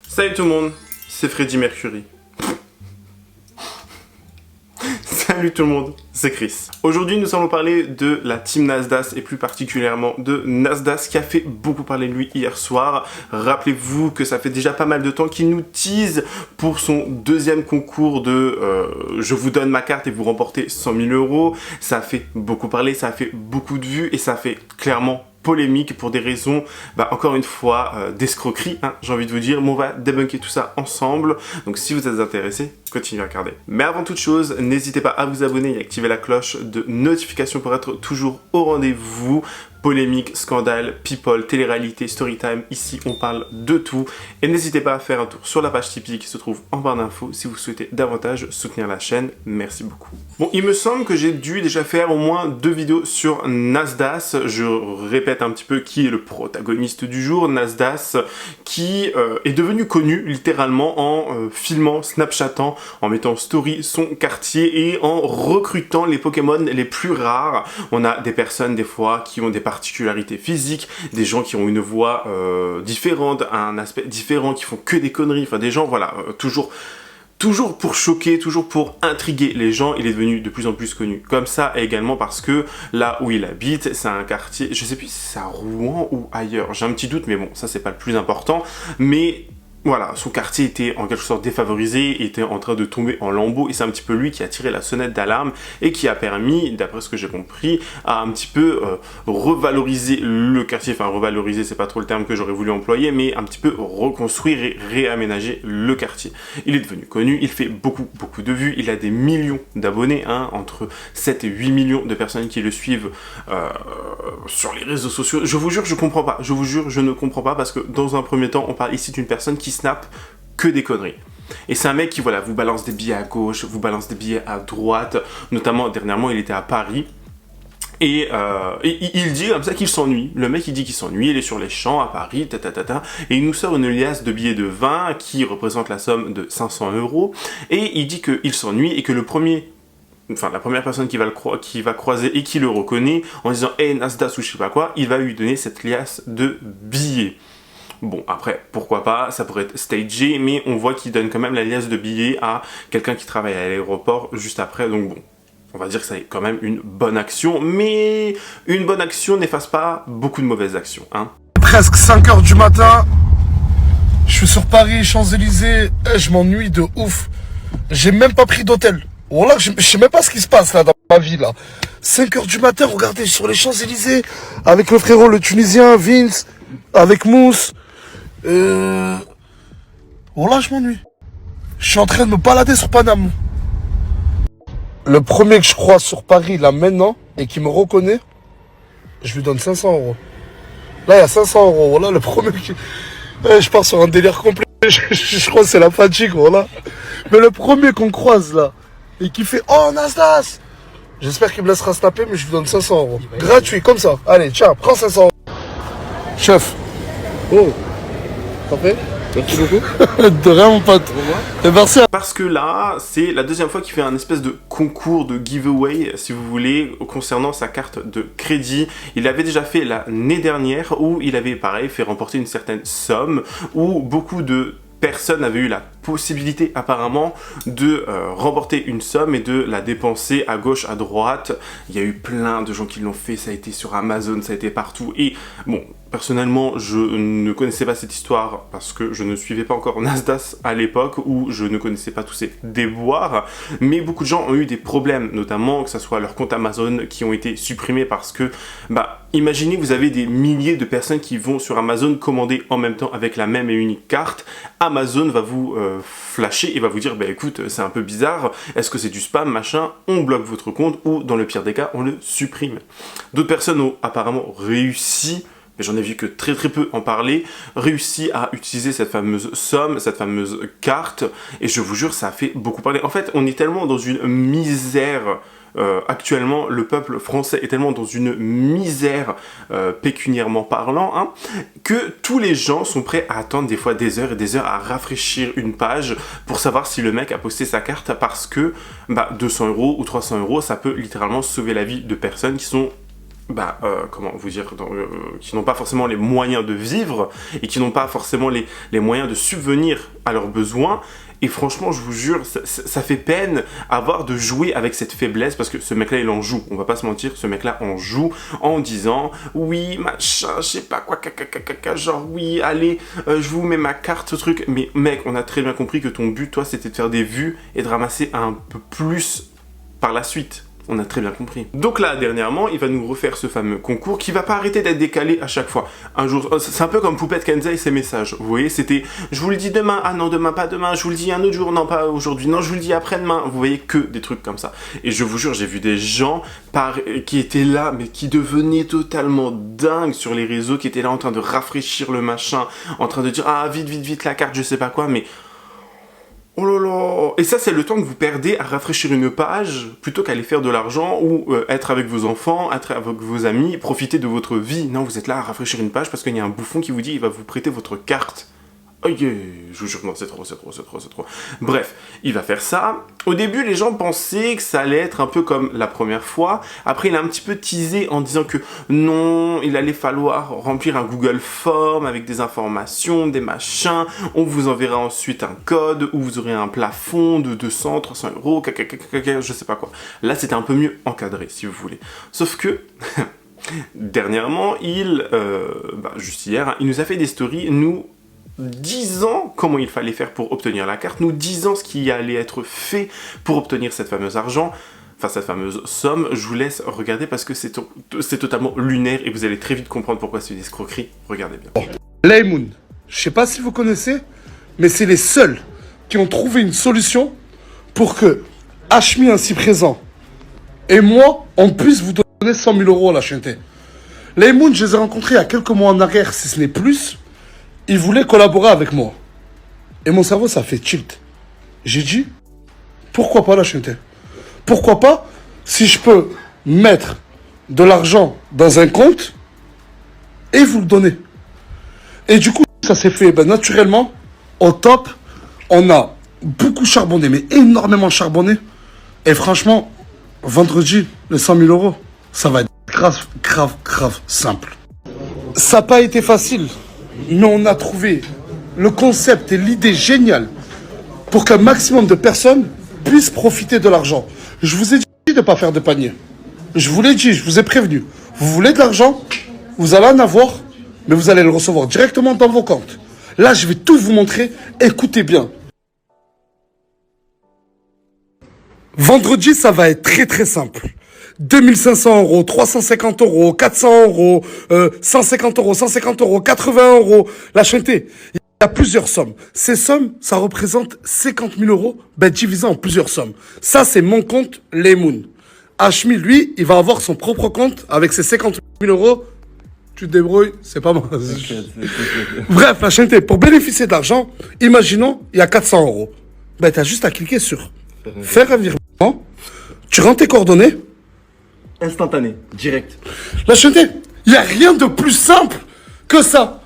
Salut tout le monde, c'est Freddie Mercury. Salut tout le monde, c'est Chris. Aujourd'hui, nous allons parler de la team Nasdaq et plus particulièrement de Nasdaq qui a fait beaucoup parler de lui hier soir. Rappelez-vous que ça fait déjà pas mal de temps qu'il nous tease pour son deuxième concours de je vous donne ma carte et vous remportez 100 000 euros. Ça a fait beaucoup parler, ça a fait beaucoup de vues et ça a fait clairement polémique pour des raisons, encore une fois, d'escroquerie, hein, j'ai envie de vous dire, mais on va débunker tout ça ensemble, donc si vous êtes intéressés, continuez à regarder. Mais avant toute chose, n'hésitez pas à vous abonner et activer la cloche de notification pour être toujours au rendez-vous. Polémique, scandale, people, télé-réalité, storytime, ici on parle de tout. Et n'hésitez pas à faire un tour sur la page Tipeee qui se trouve en barre d'infos si vous souhaitez davantage soutenir la chaîne. Merci beaucoup. Bon, il me semble que j'ai dû déjà faire au moins 2 vidéos sur Nasdaq. Je répète un petit peu qui est le protagoniste du jour. Nasdaq qui est devenu connu littéralement en filmant, snapchattant, en mettant en story son quartier et en recrutant les Pokémon les plus rares. On a des personnes des fois qui ont des particularités physiques, des gens qui ont une voix différente, un aspect différent, qui font que des conneries, enfin des gens, voilà, toujours pour choquer, toujours pour intriguer les gens. Il est devenu de plus en plus connu comme ça, et également parce que là où il habite, c'est un quartier, je sais plus si c'est à Rouen ou ailleurs, j'ai un petit doute, mais bon, ça c'est pas le plus important, mais voilà, son quartier était en quelque sorte défavorisé, était en train de tomber en lambeaux, et c'est un petit peu lui qui a tiré la sonnette d'alarme et qui a permis, d'après ce que j'ai compris, à un petit peu revaloriser le quartier, enfin revaloriser c'est pas trop le terme que j'aurais voulu employer, mais un petit peu reconstruire et réaménager le quartier. Il est devenu connu, il fait beaucoup de vues, il a des millions d'abonnés, hein, entre 7 et 8 millions de personnes qui le suivent sur les réseaux sociaux. Je vous jure, je comprends pas, je vous jure, je ne comprends pas, parce que dans un premier temps, on parle ici d'une personne qui snap que des conneries. Et c'est un mec qui, voilà, vous balance des billets à gauche, vous balance des billets à droite, notamment dernièrement il était à Paris. Et il dit comme ça qu'il s'ennuie. Le mec il dit qu'il s'ennuie, il est sur les champs à Paris, et il nous sort une liasse de billets de 20 qui représente la somme de 500 euros. Et il dit qu'il s'ennuie et que la première personne qui va croiser et qui le reconnaît en disant hey Nasdaq ou je sais pas quoi, il va lui donner cette liasse de billets. Bon, après, pourquoi pas, ça pourrait être stagé, mais on voit qu'il donne quand même la liasse de billets à quelqu'un qui travaille à l'aéroport juste après, donc bon, on va dire que c'est quand même une bonne action, mais une bonne action n'efface pas beaucoup de mauvaises actions, hein. Presque 5 h du matin, je suis sur Paris, Champs-Élysées, et je m'ennuie de ouf. J'ai même pas pris d'hôtel. Voilà, je sais même pas ce qui se passe là dans ma vie là. 5 h du matin, regardez, sur les Champs-Élysées, avec le frérot, le Tunisien, Vince, avec Mousse. Voilà, je m'ennuie. Je suis en train de me balader sur Paname. Le premier que je croise sur Paris, là, maintenant, et qui me reconnaît, je lui donne 500 euros. Là, il y a 500 euros, voilà, le premier qui... je pars sur un délire complet, je crois que c'est la fatigue, voilà. Mais le premier qu'on croise, là, et qui fait « Oh, Nasdaq !» J'espère qu'il me laissera snapper, mais je lui donne 500 euros. Gratuit, comme ça. Allez, tiens, prends 500 euros. Chef. Oh. T'en fais? Merci beaucoup. De rien, mon pote. Et merci. Parce que là, c'est la deuxième fois qu'il fait un espèce de concours de giveaway, si vous voulez, concernant sa carte de crédit. Il l'avait déjà fait l'année dernière, où il avait, pareil, fait remporter une certaine somme, où beaucoup de personne n'avait eu la possibilité apparemment de remporter une somme et de la dépenser à gauche, à droite. Il y a eu plein de gens qui l'ont fait, ça a été sur Amazon, ça a été partout. Et bon, personnellement, je ne connaissais pas cette histoire parce que je ne suivais pas encore Nasdaq à l'époque, où je ne connaissais pas tous ces déboires. Mais beaucoup de gens ont eu des problèmes, notamment que ce soit leurs comptes Amazon qui ont été supprimés parce que, imaginez, vous avez des milliers de personnes qui vont sur Amazon commander en même temps avec la même et unique carte. Amazon va vous flasher et va vous dire, écoute, c'est un peu bizarre, est-ce que c'est du spam, machin, on bloque votre compte, ou dans le pire des cas, on le supprime. D'autres personnes ont apparemment réussi, mais j'en ai vu que très peu en parler, réussi à utiliser cette fameuse somme, cette fameuse carte, et je vous jure, ça a fait beaucoup parler. En fait, on est tellement dans une misère. Actuellement, le peuple français est tellement dans une misère pécuniairement parlant, hein, que tous les gens sont prêts à attendre des fois des heures et des heures à rafraîchir une page pour savoir si le mec a posté sa carte, parce que 200 € ou 300 €, ça peut littéralement sauver la vie de personnes qui sont comment vous dire, qui n'ont pas forcément les moyens de vivre et qui n'ont pas forcément les moyens de subvenir à leurs besoins. Et franchement, je vous jure, ça fait peine de jouer avec cette faiblesse, parce que ce mec-là, il en joue. On va pas se mentir, ce mec-là en joue en disant oui, machin, je sais pas quoi, genre oui, allez, je vous mets ma carte, ce truc. Mais mec, on a très bien compris que ton but, toi, c'était de faire des vues et de ramasser un peu plus par la suite. On a très bien compris. Donc là, dernièrement, il va nous refaire ce fameux concours qui va pas arrêter d'être décalé à chaque fois. Un jour, c'est un peu comme Poupette Kenza et ses messages. Vous voyez, c'était je vous le dis demain, ah non, demain, pas demain, je vous le dis un autre jour, non, pas aujourd'hui, non, je vous le dis après-demain. Vous voyez que des trucs comme ça. Et je vous jure, j'ai vu des gens qui étaient là, mais qui devenaient totalement dingues sur les réseaux, qui étaient là en train de rafraîchir le machin, en train de dire ah, vite, vite, vite, la carte, je sais pas quoi, mais. Oh là là. Et ça, c'est le temps que vous perdez à rafraîchir une page plutôt qu'à aller faire de l'argent ou être avec vos enfants, être avec vos amis, profiter de votre vie. Non, vous êtes là à rafraîchir une page parce qu'il y a un bouffon qui vous dit il va vous prêter votre carte. Oh yeah, je vous jure, non, c'est trop. Bref, il va faire ça. Au début, les gens pensaient que ça allait être un peu comme la première fois. Après, il a un petit peu teasé en disant que non, il allait falloir remplir un Google Form avec des informations, des machins. On vous enverra ensuite un code où vous aurez un plafond de 200, 300 euros, je sais pas quoi. Là, c'était un peu mieux encadré, si vous voulez. Sauf que... dernièrement, juste hier, hein, il nous a fait des stories, nous disant comment il fallait faire pour obtenir la carte, nous disant ce qui allait être fait pour obtenir cette fameuse somme. Je vous laisse regarder parce que c'est totalement lunaire et vous allez très vite comprendre pourquoi c'est une escroquerie. Regardez bien. Laymoun, je sais pas si vous connaissez, mais c'est les seuls qui ont trouvé une solution pour que Hashmi ainsi présent et moi, on puisse vous donner 100 000 euros à la chaîneté. Laymoun, je les ai rencontrés il y a quelques mois en arrière, si ce n'est plus. Ils voulaient collaborer avec moi. Et mon cerveau, ça fait tilt. J'ai dit, pourquoi pas la chaîneté? Pourquoi pas, si je peux mettre de l'argent dans un compte et vous le donner. Et du coup, ça s'est fait naturellement, au top. On a beaucoup charbonné, mais énormément charbonné. Et franchement, vendredi, les 100 000 euros, ça va être grave simple. Ça n'a pas été facile. Mais on a trouvé le concept et l'idée géniale pour qu'un maximum de personnes puissent profiter de l'argent. Je vous ai dit de ne pas faire de panier. Je vous l'ai dit, je vous ai prévenu. Vous voulez de l'argent, vous allez en avoir, mais vous allez le recevoir directement dans vos comptes. Là, je vais tout vous montrer. Écoutez bien. Vendredi, ça va être très simple. 2500 euros, 350 euros, 400 euros, 150 euros, 150 euros, 80 euros. La chaîneté, il y a plusieurs sommes. Ces sommes, ça représente 50 000 euros, divisé en plusieurs sommes. Ça, c'est mon compte Laymoun. Hashmi, lui, il va avoir son propre compte avec ses 50 000 euros. Tu te débrouilles, c'est pas moi. Bref, la chaîneté, pour bénéficier d'argent, imaginons, il y a 400 euros. T'as juste à cliquer sur faire un virement. Tu rentres tes coordonnées. Instantané, direct. La chaîneté, il n'y a rien de plus simple que ça.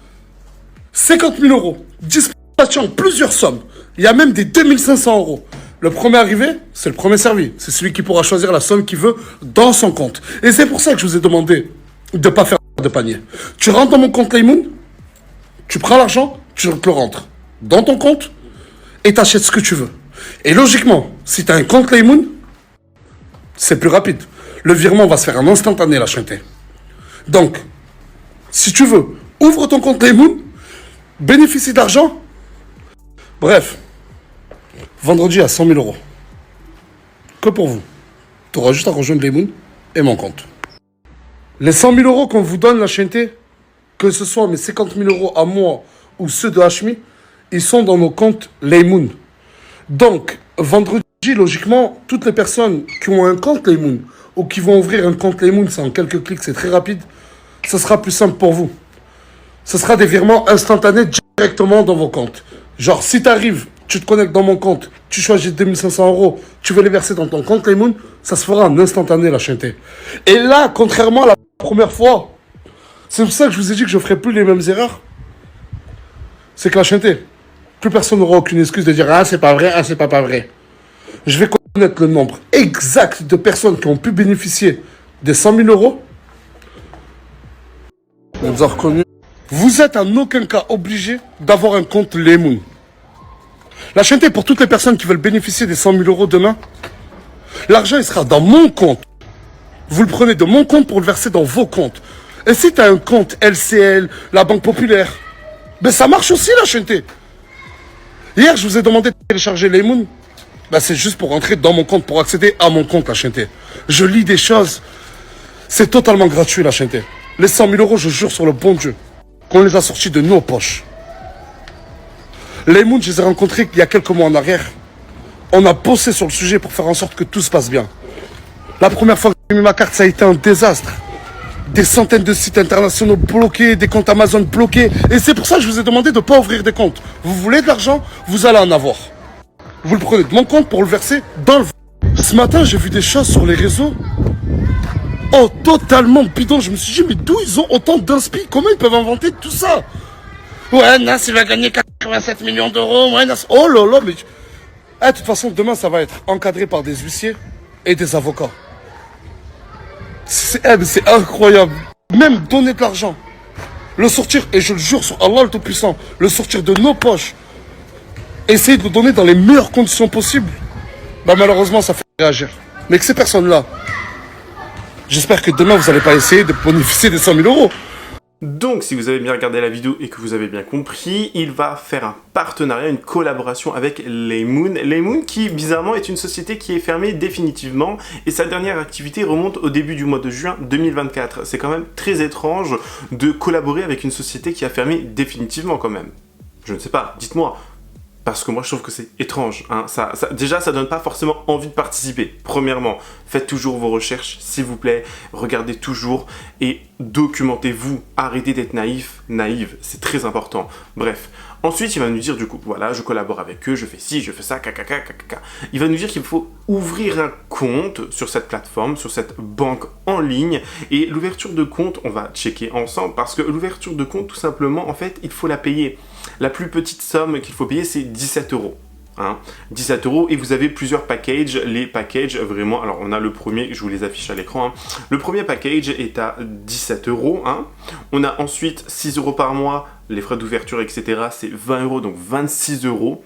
50 000 euros, dispatché en plusieurs sommes. Il y a même des 2500 euros. Le premier arrivé, c'est le premier servi. C'est celui qui pourra choisir la somme qu'il veut dans son compte. Et c'est pour ça que je vous ai demandé de ne pas faire de panier. Tu rentres dans mon compte Laymoun, tu prends l'argent, tu le rentres dans ton compte et tu achètes ce que tu veux. Et logiquement, si tu as un compte Laymoun, c'est plus rapide. Le virement va se faire en instantané, la chaîneté. Donc, si tu veux, ouvre ton compte Laymoun, bénéficie d'argent. Bref, vendredi à 100 000 euros. Que pour vous. Tu auras juste à rejoindre Laymoun et mon compte. Les 100 000 euros qu'on vous donne, la chaîneté, que ce soit mes 50 000 euros à moi ou ceux de Hashmi, ils sont dans nos comptes Laymoun. Donc, vendredi, logiquement, toutes les personnes qui ont un compte Laymoun ou qui vont ouvrir un compte Laymoun, c'est en quelques clics, c'est très rapide, ce sera plus simple pour vous. Ce sera des virements instantanés directement dans vos comptes. Genre, si tu arrives, tu te connectes dans mon compte, tu choisis 2500 euros, tu veux les verser dans ton compte Laymoun, ça se fera en instantané, la chaîneté. Et là, contrairement à la première fois, c'est pour ça que je vous ai dit que je ne ferai plus les mêmes erreurs. C'est que la chaîneté, plus personne n'aura aucune excuse de dire « Ah, c'est pas vrai, ah, c'est pas vrai ». Je vais connaître le nombre exact de personnes qui ont pu bénéficier des 100 000 euros. On nous a reconnus. Vous êtes en aucun cas obligé d'avoir un compte Laymoon. La chaîne est pour toutes les personnes qui veulent bénéficier des 100 000 euros demain. L'argent, il sera dans mon compte. Vous le prenez de mon compte pour le verser dans vos comptes. Et si tu as un compte LCL, la Banque Populaire, ben ça marche aussi la chaîne. Hier, je vous ai demandé de télécharger Laymoon. Ben c'est juste pour rentrer dans mon compte, pour accéder à mon compte la chaîne. Je lis des choses. C'est totalement gratuit la chaîne. Les 100 000 euros, je jure sur le bon Dieu, qu'on les a sortis de nos poches. Laymoon, je les ai rencontrés il y a quelques mois en arrière. On a bossé sur le sujet pour faire en sorte que tout se passe bien. La première fois que j'ai mis ma carte, ça a été un désastre. Des centaines de sites internationaux bloqués, des comptes Amazon bloqués. Et c'est pour ça que je vous ai demandé de ne pas ouvrir des comptes. Vous voulez de l'argent, vous allez en avoir. Vous le prenez de mon compte pour le verser dans le... Ce matin, j'ai vu des choses sur les réseaux. Oh, totalement bidon. Je me suis dit, mais d'où ils ont autant d'inspi? Comment ils peuvent inventer tout ça? Ouais, Nas, il va gagner 87 millions d'euros. Ouais, Nas... Oh là là, mais... de toute façon, demain, ça va être encadré par des huissiers et des avocats. C'est incroyable. Même donner de l'argent, le sortir, et je le jure sur Allah le Tout-Puissant, le sortir de nos poches, essayer de le donner dans les meilleures conditions possibles, bah malheureusement, ça fait réagir. Mais que ces personnes-là, j'espère que demain, vous n'allez pas essayer de bénéficier des 100 000 euros. Donc, si vous avez bien regardé la vidéo et que vous avez bien compris, il va faire un partenariat, une collaboration avec Laymoon. Laymoon qui, bizarrement, est une société qui est fermée définitivement et sa dernière activité remonte au début du mois de juin 2024. C'est quand même très étrange de collaborer avec une société qui a fermé définitivement quand même. Je ne sais pas, dites-moi. Parce que moi, je trouve que c'est étrange. Hein. Déjà, ça donne pas forcément envie de participer. Premièrement, faites toujours vos recherches, s'il vous plaît. Regardez toujours et documentez-vous. Arrêtez d'être naïve. C'est très important. Bref. Ensuite, il va nous dire du coup, voilà, je collabore avec eux, je fais ci, je fais ça, caca. Il va nous dire qu'il faut ouvrir un compte sur cette plateforme, sur cette banque en ligne. Et l'ouverture de compte, on va checker ensemble parce que l'ouverture de compte, tout simplement, en fait, il faut la payer. La plus petite somme qu'il faut payer, c'est 17 euros. Hein, 17 euros et vous avez plusieurs packages. Les packages, vraiment, alors on a le premier, je vous les affiche à l'écran. Hein. Le premier package est à 17 euros. Hein. On a ensuite 6 euros par mois, les frais d'ouverture, etc. C'est 20 euros, donc 26 euros.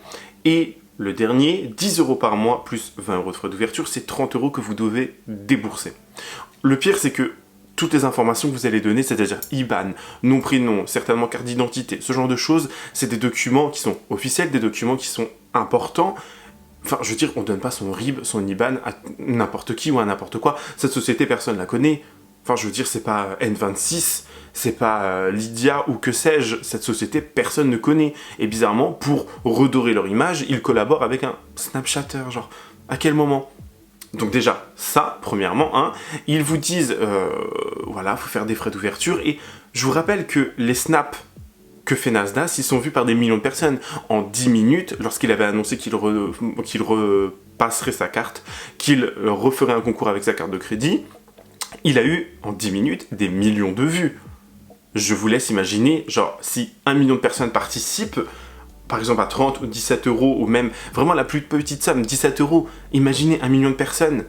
Et le dernier, 10 euros par mois plus 20 euros de frais d'ouverture, c'est 30 euros que vous devez débourser. Le pire, c'est que toutes les informations que vous allez donner, c'est-à-dire IBAN, nom, prénom, certainement carte d'identité, ce genre de choses, c'est des documents qui sont officiels, des documents qui sont importants. Enfin, je veux dire, on ne donne pas son RIB, son IBAN à n'importe qui ou à n'importe quoi. Cette société, personne ne la connaît. Enfin, je veux dire, c'est pas N26, c'est pas Lydia ou que sais-je. Cette société, personne ne connaît. Et bizarrement, pour redorer leur image, ils collaborent avec un Snapchatter, genre, à quel moment ? Donc déjà, ça, premièrement, hein, ils vous disent, voilà, faut faire des frais d'ouverture, et je vous rappelle que les snaps que fait Nasdaq, ils sont vus par des millions de personnes. En 10 minutes, lorsqu'il avait annoncé qu'il repasserait sa carte, qu'il referait un concours avec sa carte de crédit, il a eu, en 10 minutes, des millions de vues. Je vous laisse imaginer, genre, si 1 million de personnes participent, par exemple à 30 ou 17 euros, ou même vraiment la plus petite somme, 17 euros, imaginez 1 million de personnes,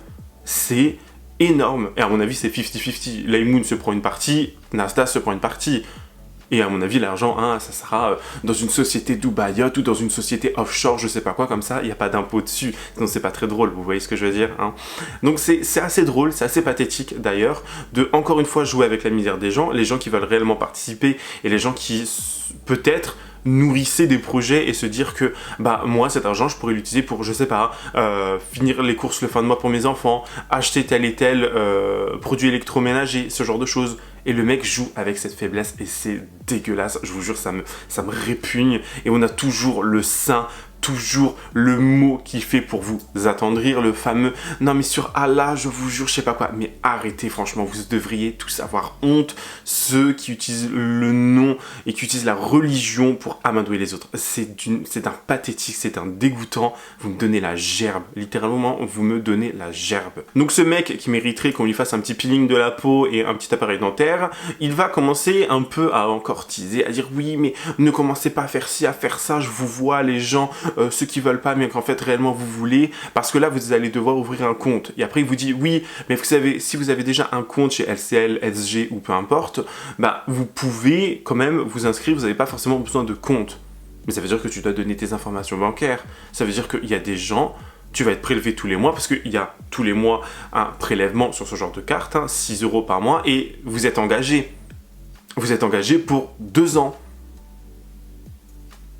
c'est énorme. Et à mon avis, c'est 50-50. Laymoon se prend une partie, Nasdaq se prend une partie. Et à mon avis, l'argent, hein, ça sera dans une société dubaïote ou dans une société offshore, je sais pas quoi, comme ça, il n'y a pas d'impôt dessus. Donc c'est pas très drôle, vous voyez ce que je veux dire, hein. Donc c'est assez drôle, c'est assez pathétique d'ailleurs, de encore une fois jouer avec la misère des gens, les gens qui veulent réellement participer et les gens qui peut-être nourrissaient des projets et se dire que bah moi cet argent je pourrais l'utiliser pour je sais pas finir les courses le fin de mois pour mes enfants, acheter tel et tel produit électroménager, ce genre de choses. Et le mec joue avec cette faiblesse et c'est dégueulasse, je vous jure, ça me répugne. Et on a toujours le sein, toujours le mot qui fait pour vous attendrir, le fameux « Non mais sur Allah, je vous jure, je sais pas quoi ». Mais arrêtez, franchement, vous devriez tous avoir honte, ceux qui utilisent le nom et qui utilisent la religion pour amadouer les autres. C'est un pathétique, c'est un dégoûtant, vous me donnez la gerbe, littéralement, vous me donnez la gerbe. Donc ce mec qui mériterait qu'on lui fasse un petit peeling de la peau et un petit appareil dentaire, il va commencer un peu à encore teaser, à dire « Oui, mais ne commencez pas à faire ci, à faire ça, je vous vois, les gens… ceux qui veulent pas mais qu'en fait réellement vous voulez, parce que là vous allez devoir ouvrir un compte. Et après il vous dit oui, mais vous savez, si vous avez déjà un compte chez LCL, SG ou peu importe, bah vous pouvez quand même vous inscrire, vous n'avez pas forcément besoin de compte. Mais ça veut dire que tu dois donner tes informations bancaires. Ça veut dire qu'il y a des gens, tu vas être prélevé tous les mois, parce qu'il y a tous les mois un prélèvement sur ce genre de carte, 6 € par mois, et vous êtes engagé. Vous êtes engagé pour 2 ans.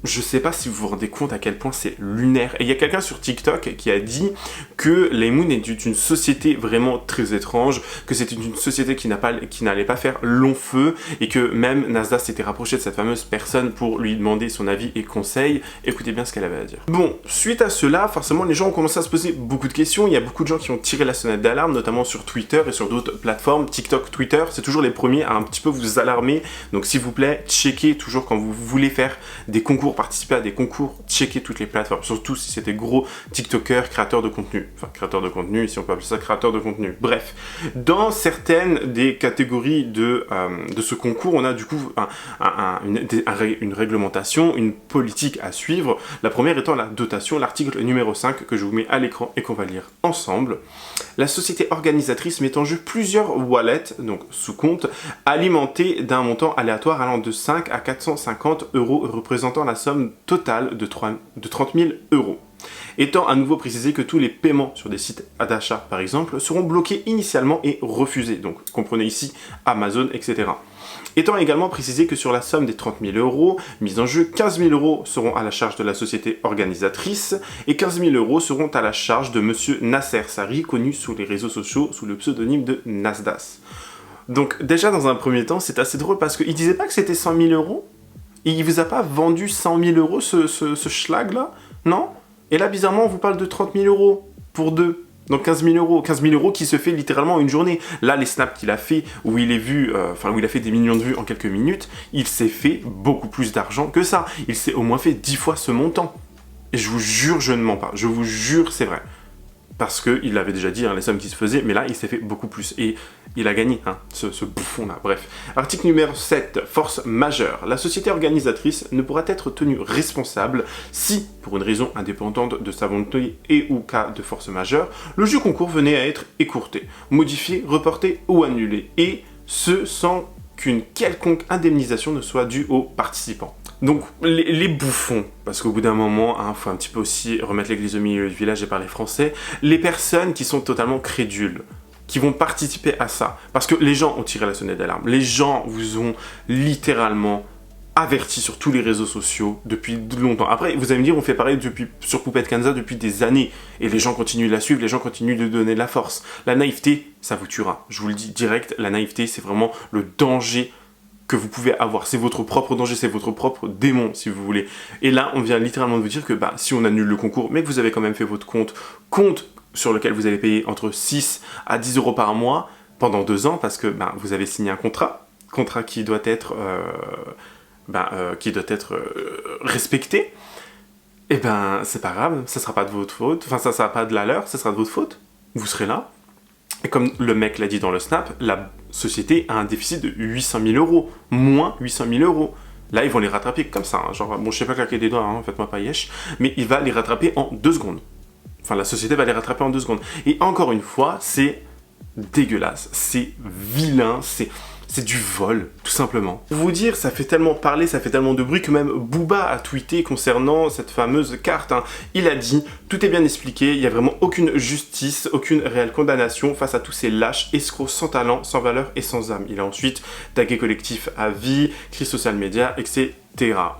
Je sais pas si vous vous rendez compte à quel point c'est lunaire. Et il y a quelqu'un sur TikTok qui a dit que Laymoon est une société vraiment très étrange, que c'était une société qui n'allait pas faire long feu, et que même Nasdaq s'était rapproché de cette fameuse personne pour lui demander son avis et conseil. Écoutez bien ce qu'elle avait à dire. Bon, suite à cela, forcément, les gens ont commencé à se poser beaucoup de questions. Il y a beaucoup de gens qui ont tiré la sonnette d'alarme, notamment sur Twitter et sur d'autres plateformes. TikTok, Twitter, c'est toujours les premiers à un petit peu vous alarmer. Donc s'il vous plaît, checkez toujours quand vous voulez faire des concours, participer à des concours, checker toutes les plateformes, surtout si c'est des gros TikTokers, créateurs de contenu. Enfin, créateurs de contenu, si on peut appeler ça créateurs de contenu. Bref, dans certaines des catégories de ce concours, on a du coup une réglementation, une politique à suivre. La première étant la dotation, l'article numéro 5 que je vous mets à l'écran et qu'on va lire ensemble. La société organisatrice met en jeu plusieurs wallets, donc sous-comptes, alimentés d'un montant aléatoire allant de 5 à 450 €, représentant la somme totale de 30 000 €. Étant à nouveau précisé que tous les paiements sur des sites d'achat, par exemple, seront bloqués initialement et refusés. Donc, comprenez ici Amazon, etc. Étant également précisé que sur la somme des 30 000 € mise en jeu, 15 000 € seront à la charge de la société organisatrice et 15 000 € seront à la charge de monsieur Nasser Sari, connu sur les réseaux sociaux sous le pseudonyme de Nasdas. Donc, déjà dans un premier temps, c'est assez drôle parce qu'il disait pas que c'était 100 000 €. Il vous a pas vendu 100 000 € ce schlag là? Non? Et là, bizarrement, on vous parle de 30 000 € pour deux. Donc 15 000 €. 15 000 € qui se fait littéralement en une journée. Là, les snaps qu'il a fait, où il est vu, où il a fait des millions de vues en quelques minutes, il s'est fait beaucoup plus d'argent que ça. Il s'est au moins fait 10 fois ce montant. Et je vous jure, je ne mens pas. Je vous jure, c'est vrai. Parce qu'il avait déjà dit les sommes qui se faisaient, mais là, il s'est fait beaucoup plus. Et il a gagné, ce bouffon-là. Bref. Article numéro 7, force majeure. La société organisatrice ne pourra être tenue responsable si, pour une raison indépendante de sa volonté et ou cas de force majeure, le jeu concours venait à être écourté, modifié, reporté ou annulé. Et ce, sans qu'une quelconque indemnisation ne soit due aux participants. Donc, les bouffons, parce qu'au bout d'un moment, faut un petit peu aussi remettre l'église au milieu du village et parler français, les personnes qui sont totalement crédules, qui vont participer à ça, parce que les gens ont tiré la sonnette d'alarme, les gens vous ont littéralement averti sur tous les réseaux sociaux depuis longtemps. Après, vous allez me dire, on fait pareil sur Poupette Kanza depuis des années, et les gens continuent de la suivre, les gens continuent de donner de la force. La naïveté, ça vous tuera. Je vous le dis direct, la naïveté, c'est vraiment le danger que vous pouvez avoir. C'est votre propre danger, c'est votre propre démon, si vous voulez. Et là, on vient littéralement de vous dire que si on annule le concours, mais que vous avez quand même fait votre compte sur lequel vous allez payer entre 6 à 10 € par mois pendant 2 ans, parce que vous avez signé un contrat qui doit être respecté, et c'est pas grave, ça sera pas de votre faute, ça sera pas de la leur, ça sera de votre faute. Vous serez là. Et comme le mec l'a dit dans le snap, la société a un déficit de 800 000 €, moins 800 000 €. Là, ils vont les rattraper comme ça, je sais pas claquer des doigts, faites-moi pas yesh, mais il va les rattraper en 2 secondes. Enfin, la société va les rattraper en 2 secondes. Et encore une fois, c'est dégueulasse, c'est vilain, c'est du vol, tout simplement. Pour vous dire, ça fait tellement parler, ça fait tellement de bruit que même Booba a tweeté concernant cette fameuse carte. Il a dit, tout est bien expliqué, il n'y a vraiment aucune justice, aucune réelle condamnation face à tous ces lâches, escrocs sans talent, sans valeur et sans âme. Il a ensuite tagué collectif à vie, crise social média, etc.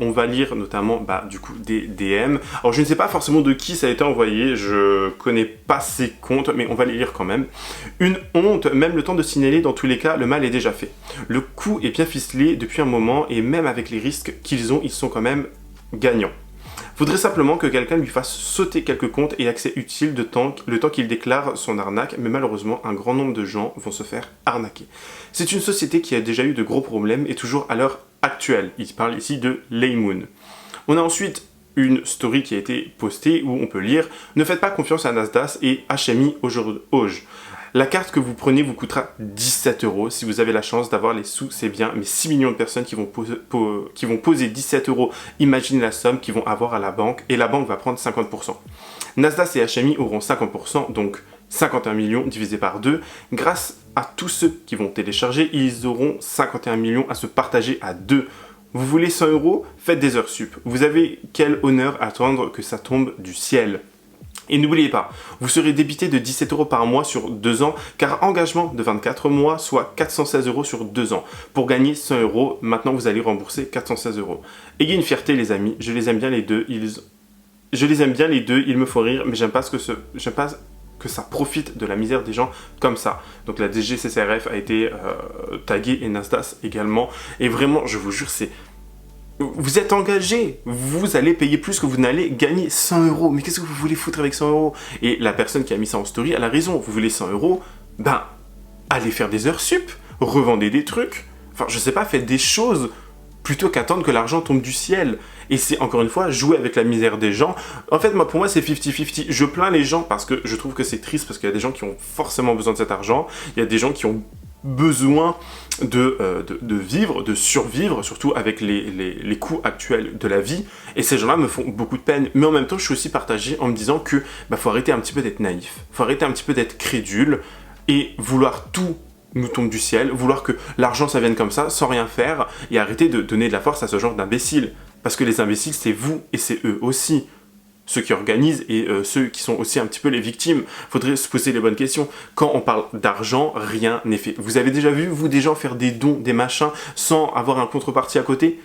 On va lire notamment du coup des DM. Alors je ne sais pas forcément de qui ça a été envoyé, je connais pas ces comptes, mais on va les lire quand même. Une honte, même le temps de signaler, dans tous les cas, le mal est déjà fait. Le coup est bien ficelé depuis un moment et même avec les risques qu'ils ont, ils sont quand même gagnants. Faudrait simplement que quelqu'un lui fasse sauter quelques comptes et accès utiles le temps qu'il déclare son arnaque, mais malheureusement, un grand nombre de gens vont se faire arnaquer. C'est une société qui a déjà eu de gros problèmes et toujours à l'heure actuelle. Il parle ici de Laymoon. On a ensuite une story qui a été postée où on peut lire « Ne faites pas confiance à Nasdaq et HMI Auge ». La carte que vous prenez vous coûtera 17 €. Si vous avez la chance d'avoir les sous, c'est bien. Mais 6 millions de personnes qui vont poser 17 €, imaginez la somme qu'ils vont avoir à la banque. Et la banque va prendre 50%. Nasdaq et HMI auront 50%, donc 51 millions divisé par 2. Grâce à tous ceux qui vont télécharger, ils auront 51 millions à se partager à 2. Vous voulez 100 €? Faites des heures sup. Vous avez quel honneur à attendre que ça tombe du ciel? Et n'oubliez pas, vous serez débité de 17 € par mois sur 2 ans, car engagement de 24 mois, soit 416 € sur 2 ans. Pour gagner 100 €, maintenant vous allez rembourser 416 €. Ayez une fierté les amis, je les aime bien les deux, ils me font rire, mais j'aime pas que ça profite de la misère des gens comme ça. Donc la DGCCRF a été taguée et Nasdaq également. Et vraiment, je vous jure, vous êtes engagé, vous allez payer plus que vous n'allez gagner 100 €. Mais qu'est-ce que vous voulez foutre avec 100 €? Et la personne qui a mis ça en story, elle a raison. Vous voulez 100 €? Ben, allez faire des heures sup, revendez des trucs. Enfin, je sais pas, faites des choses plutôt qu'attendre que l'argent tombe du ciel. Et c'est encore une fois jouer avec la misère des gens. En fait, pour moi, c'est 50-50. Je plains les gens parce que je trouve que c'est triste, parce qu'il y a des gens qui ont forcément besoin de cet argent. Il y a des gens qui ont besoin de vivre, de survivre, surtout avec les coûts actuels de la vie. Et ces gens-là me font beaucoup de peine. Mais en même temps, je suis aussi partagé en me disant que faut arrêter un petit peu d'être naïf. Faut arrêter un petit peu d'être crédule et vouloir tout nous tombe du ciel, vouloir que l'argent ça vienne comme ça, sans rien faire, et arrêter de donner de la force à ce genre d'imbéciles. Parce que les imbéciles, c'est vous et c'est eux aussi. Ceux qui organisent et ceux qui sont aussi un petit peu les victimes. Faudrait se poser les bonnes questions. Quand on parle d'argent, rien n'est fait. Vous avez déjà vu, vous, des gens faire des dons, des machins, sans avoir un contrepartie à côté?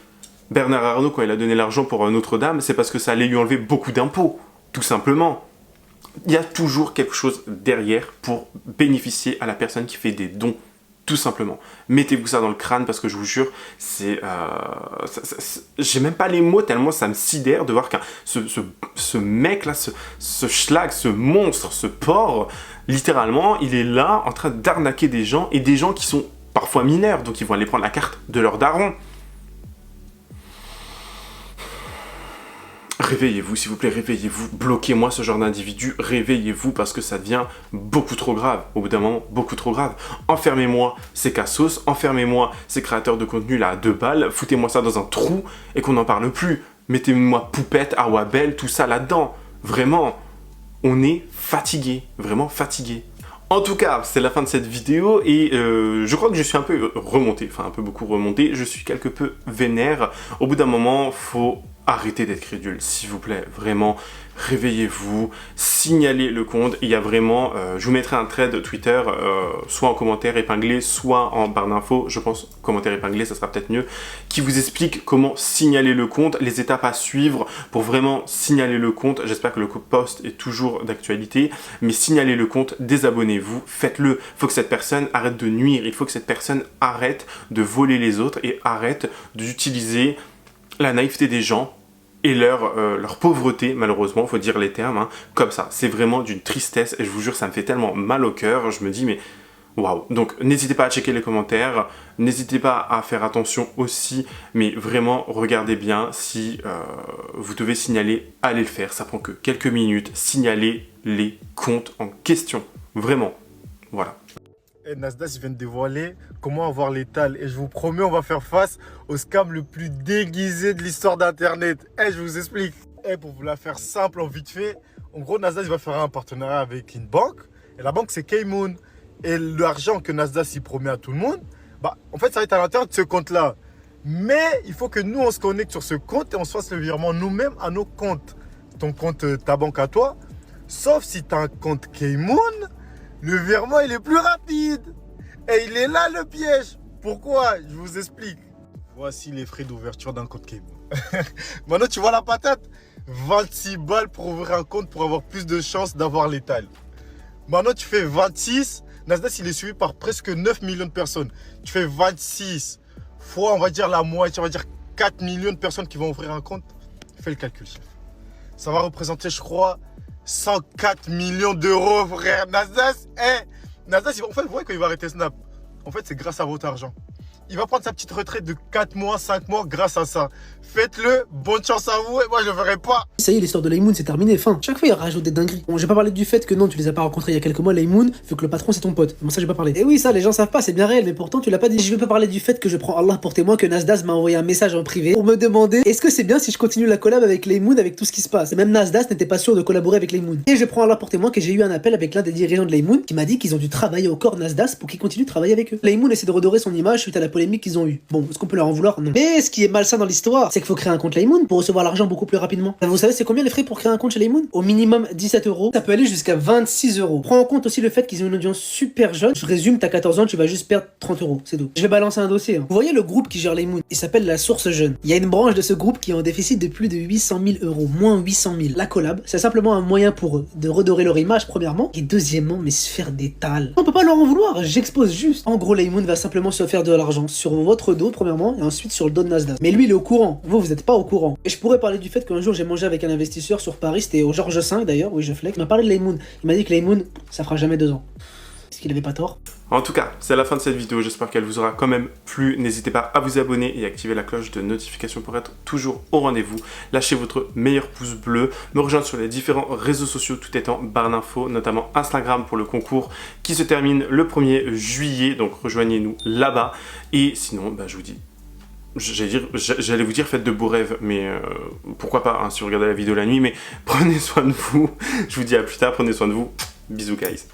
Bernard Arnault, quand il a donné l'argent pour Notre-Dame, c'est parce que ça allait lui enlever beaucoup d'impôts, tout simplement. Il y a toujours quelque chose derrière pour bénéficier à la personne qui fait des dons, tout simplement. Mettez-vous ça dans le crâne parce que je vous jure, j'ai même pas les mots tellement ça me sidère de voir ce mec-là, ce schlag, ce monstre, ce porc, littéralement, il est là en train d'arnaquer des gens et des gens qui sont parfois mineurs, donc ils vont aller prendre la carte de leur daron. Réveillez-vous, s'il vous plaît, réveillez-vous. Bloquez-moi ce genre d'individu. Réveillez-vous parce que ça devient beaucoup trop grave. Au bout d'un moment, beaucoup trop grave. Enfermez-moi ces cassos, enfermez-moi ces créateurs de contenu là à 2 balles. Foutez-moi ça dans un trou et qu'on n'en parle plus. Mettez-moi Poupette, Awabel, tout ça là-dedans. Vraiment, on est fatigué. Vraiment fatigué. En tout cas, c'est la fin de cette vidéo et je crois que je suis un peu remonté. Enfin, un peu beaucoup remonté. Je suis quelque peu vénère. Au bout d'un moment, faut arrêtez d'être crédule, s'il vous plaît, vraiment, réveillez-vous, signalez le compte. Il y a vraiment, je vous mettrai un thread Twitter, soit en commentaire épinglé, soit en barre d'infos, je pense commentaire épinglé, ça sera peut-être mieux, qui vous explique comment signaler le compte, les étapes à suivre pour vraiment signaler le compte. J'espère que le post est toujours d'actualité, mais signalez le compte, désabonnez-vous, faites-le. Il faut que cette personne arrête de nuire, il faut que cette personne arrête de voler les autres et arrête d'utiliser la naïveté des gens et leur pauvreté, malheureusement, il faut dire les termes, hein, comme ça. C'est vraiment d'une tristesse et je vous jure, ça me fait tellement mal au cœur. Je me dis, mais waouh. Donc, n'hésitez pas à checker les commentaires, n'hésitez pas à faire attention aussi, mais vraiment, regardez bien, si vous devez signaler, allez le faire. Ça prend que quelques minutes. Signalez les comptes en question. Vraiment. Voilà. Et Nasdaq vient de dévoiler comment avoir l'étal. Et je vous promets, on va faire face au scam le plus déguisé de l'histoire d'Internet. Et je vous explique. Et pour vous la faire simple, en vite fait, en gros, Nasdaq va faire un partenariat avec une banque. Et la banque, c'est Keymoon. Et l'argent que Nasdaq y promet à tout le monde, en fait, ça va être à l'intérieur de ce compte-là. Mais il faut que nous, on se connecte sur ce compte et on se fasse le virement nous-mêmes à nos comptes. Ton compte, ta banque à toi. Sauf si tu as un compte Keymoon. Le virement, il est plus rapide. Et il est là, le piège. Pourquoi? Je vous explique. Voici les frais d'ouverture d'un compte Keymoon. Maintenant, tu vois la patate? 26 balles pour ouvrir un compte pour avoir plus de chances d'avoir l'étal. Maintenant, tu fais 26. Nasdaq, il est suivi par presque 9 millions de personnes. Tu fais 26 fois, on va dire la moitié, on va dire 4 millions de personnes qui vont ouvrir un compte. Fais le calcul, chef. Ça va représenter, je crois, 104 millions d'euros, frère. Nasdaq, Nasdaq, en fait, vous voyez quand il va arrêter Snap. En fait, c'est grâce à votre argent. il va prendre sa petite retraite de 4 mois, 5 mois grâce à ça. Faites-le, bonne chance à vous, et moi je le ferai pas. Ça y est, l'histoire de Laymoun, c'est terminé, fin. Chaque fois, il rajoute des dingueries. Bon, j'ai pas parlé du fait que non, tu les as pas rencontrés il y a quelques mois, Laymoun, vu que le patron c'est ton pote. Bon, ça, j'ai pas parlé. Et oui, ça, les gens savent pas, c'est bien réel, mais pourtant, tu l'as pas dit. Je vais pas parler du fait que je prends Allah pour témoin que Nasdaq m'a envoyé un message en privé pour me demander est-ce que c'est bien si je continue la collab avec Laymoun avec tout ce qui se passe. Et même Nasdaq n'était pas sûr de collaborer avec Laymoun. Et je prends Allah pour témoin que j'ai eu un appel avec l'un des dirigeants de Laymoun qui m'a dit qu'ils ont dû travailler au corps Nasdaq pour qu'ils continuent de travailler avec eux. Laymoun essaie de redorer son image suite à la polémique qu'ils ont eue. Bon, est-ce qu'on peut leur en vouloir? Non. Mais ce qui est malsain dans l'histoire, c'est qu'il faut créer un compte Laymoun pour recevoir l'argent beaucoup plus rapidement. Vous savez c'est combien les frais pour créer un compte chez Laymoun? Au minimum 17 €. Ça peut aller jusqu'à 26 €. Prends en compte aussi le fait qu'ils ont une audience super jeune. Je résume, t'as 14 ans, tu vas juste perdre 30 €. C'est tout. Je vais balancer un dossier. Vous voyez le groupe qui gère Laymoun? Il s'appelle la Source Jeune. Il y a une branche de ce groupe qui est en déficit de plus de 800 000 €. Moins 800 000. La collab, c'est simplement un moyen pour eux de redorer leur image, premièrement. Et deuxièmement, mais se faire des tales. On peut pas leur en vouloir. J'expose juste. En gros, Laymoun va simplement se faire de l'argent sur votre dos, premièrement, et ensuite sur le dos de Nasdaq. Mais lui, il est au courant. Vous êtes pas au courant. Et je pourrais parler du fait qu'un jour, j'ai mangé avec un investisseur sur Paris. C'était au Georges V d'ailleurs. Oui, je flex. Il m'a parlé de Laymoun. Il m'a dit que Laymoun, ça fera jamais 2 ans. Est-ce qu'il avait pas tort? En tout cas, c'est la fin de cette vidéo, j'espère qu'elle vous aura quand même plu. N'hésitez pas à vous abonner et activer la cloche de notification pour être toujours au rendez-vous. Lâchez votre meilleur pouce bleu, me rejoindre sur les différents réseaux sociaux, tout est en barre d'infos, notamment Instagram pour le concours qui se termine le 1er juillet, donc rejoignez-nous là-bas. Et sinon, je vous dis, j'allais vous dire faites de beaux rêves, mais pourquoi pas hein, si vous regardez la vidéo la nuit, mais prenez soin de vous. Je vous dis à plus tard, prenez soin de vous. Bisous guys.